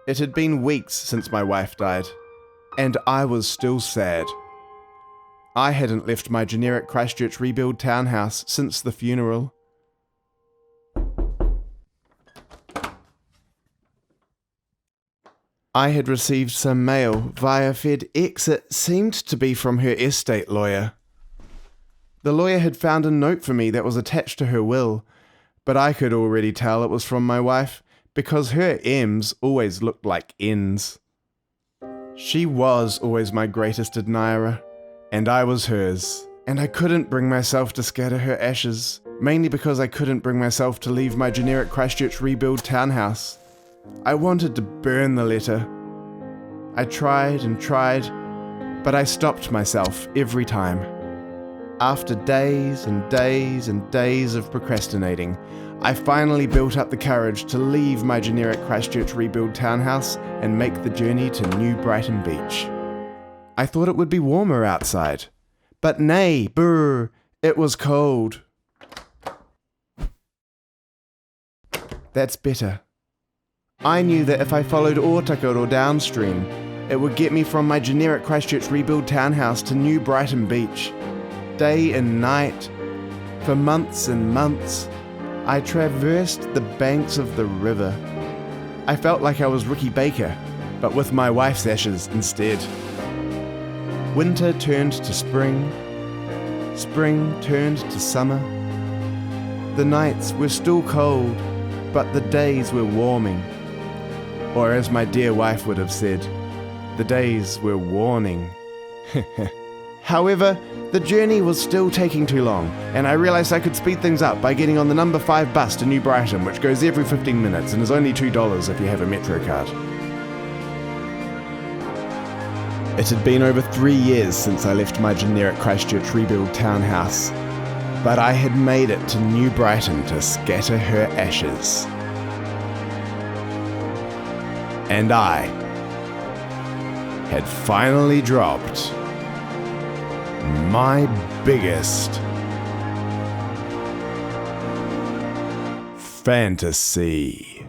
It had been weeks since my wife died, and I was still sad. I hadn't left my generic Christchurch rebuild townhouse since the funeral. I had received some mail via FedEx. It seemed to be from her estate lawyer. The lawyer had found a note for me that was attached to her will, but I could already tell it was from my wife because her M's always looked like N's. She was always my greatest admirer, and I was hers, and I couldn't bring myself to scatter her ashes, mainly because I couldn't bring myself to leave my generic Christchurch rebuild townhouse. I wanted to burn the letter. I tried and tried, but I stopped myself every time. After days and days and days of procrastinating, I finally built up the courage to leave my generic Christchurch rebuild townhouse and make the journey to New Brighton Beach. I thought it would be warmer outside, but nay, brr, it was cold. That's better. I knew that if I followed Ōtakaro downstream, it would get me from my generic Christchurch rebuild townhouse to New Brighton Beach. Day and night, for months and months, I traversed the banks of the river. I felt like I was Ricky Baker, but with my wife's ashes instead. Winter turned to spring. Spring turned to summer. The nights were still cold, but the days were warming. Or as my dear wife would have said, the days were warning. However, the journey was still taking too long, and I realised I could speed things up by getting on the number 5 bus to New Brighton, which goes every 15 minutes and is only $2 if you have a Metro card. It had been over 3 years since I left my generic Christchurch rebuild townhouse, but I had made it to New Brighton to scatter her ashes. And I had finally dropped my biggest fantasy.